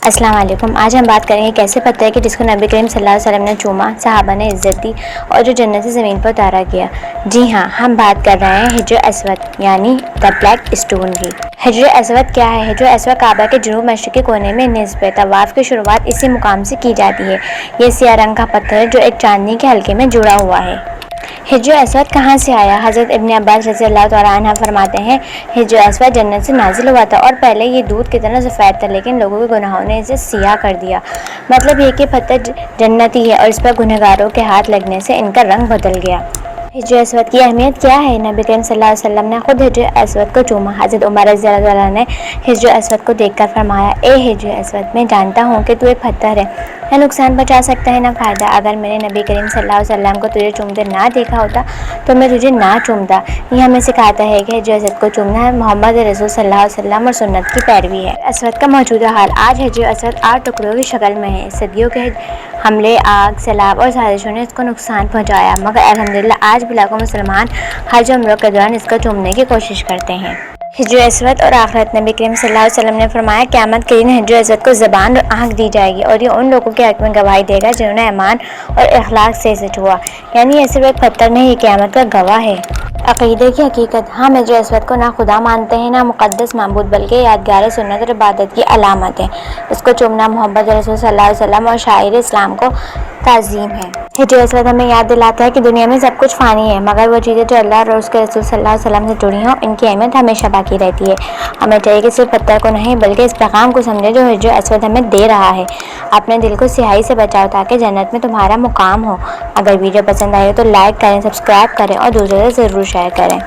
السلام علیکم۔ آج ہم بات کریں گے کیسے پتھر ہے کہ جس کو نبی کریم صلی اللہ علیہ وسلم نے چوما، صحابہ نے عزت دی اور جو جنت سے زمین پر اتارا گیا۔ جی ہاں، ہم بات کر رہے ہیں حجر اسود یعنی دا بلیک اسٹون کی۔ حجر اسود کیا ہے؟ حجر اسود کعبہ کے جنوب مشرقی کونے میں نصب ہے۔ طواف کی شروعات اسی مقام سے کی جاتی ہے۔ یہ سیاہ رنگ کا پتھر ہے جو ایک چاندنی کے حلقے میں جڑا ہوا ہے۔ حجر اسود کہاں سے آیا؟ حضرت ابن عباس رضی اللہ تعالیٰ عنہ فرماتے ہیں، حجر اسود جنت سے نازل ہوا تھا اور پہلے یہ دودھ کی طرح سفید تھا، لیکن لوگوں کے گناہوں نے اسے سیاہ کر دیا۔ مطلب یہ کہ پتھر جنتی ہے اور اس پر گنہگاروں کے ہاتھ لگنے سے ان کا رنگ بدل گیا۔ حجر اسود کی اہمیت کیا ہے؟ نبی کریم صلی اللہ علیہ وسلم نے خود حجر اسود کو چوما۔ حضرت عمر رضی اللہ تعالیٰ عنہ نے حجر اسود کو دیکھ کر فرمایا، اے حجر اسود، میں جانتا ہوں کہ تو ایک پتھر ہے، نہ نقصان پہنچا سکتا ہے نہ فائدہ۔ اگر میں نے نبی کریم صلی اللہ علیہ وسلم کو تجھے چومتے نہ دیکھا ہوتا تو میں تجھے نہ چومتا۔ یہ ہمیں سکھاتا ہے کہ حجر اسود کو چومنا ہے محمد رسول صلی اللہ علیہ وسلم اور سنت کی پیروی ہے۔ اسود کا موجودہ حال۔ آج حجر اسود 8 ٹکڑوں کی شکل میں ہے۔ صدیوں کے حملے، آگ، سیلاب اور سازشوں نے اس کو نقصان پہنچایا، مگر الحمدللہ آج بھی لاکھوں مسلمان حج و عمرہ کے دوران اس کو چومنے کی کوشش کرتے ہیں۔ حجر اسود اور آخرت۔ نبی کریم صلی اللہ علیہ وسلم نے فرمایا، قیامت کے دن حجر اسود کو زبان اور آنکھ دی جائے گی اور یہ ان لوگوں کے حق میں گواہی دے گا جنہوں نے ایمان اور اخلاق سے اسے چھوا۔ یعنی یہ صرف ایک پتھر نہیں، یہ قیامت کا گواہ ہے۔ عقیدے کی حقیقت۔ ہم حجر اسود کو نہ خدا مانتے ہیں نہ مقدس معبود، بلکہ یادگار سنت اور عبادت کی علامت ہے۔ اس کو چومنا محمد رسول صلی اللہ علیہ وسلم اور شاعر اسلام کو تعظیم ہے۔ حجر اسود ہمیں یاد دلاتا ہے کہ دنیا میں سب کچھ فانی ہے، مگر وہ چیزیں جو اللہ اور اس کے رسول صلی اللہ علیہ وسلم سے جڑی ہوں ان کی اہمیت ہمیشہ باقی رہتی ہے۔ ہمیں چاہیے کہ صرف پتھر کو نہیں بلکہ اس پیغام کو سمجھیں جو حجر اسود ہمیں دے رہا ہے، اپنے دل کو سیاہی سے بچاؤ تاکہ جنت میں تمہارا مقام ہو۔ اگر ویڈیو پسند آئے تو لائک کریں، سبسکرائب کریں اور دوسروں سے ضرور شیئر کریں۔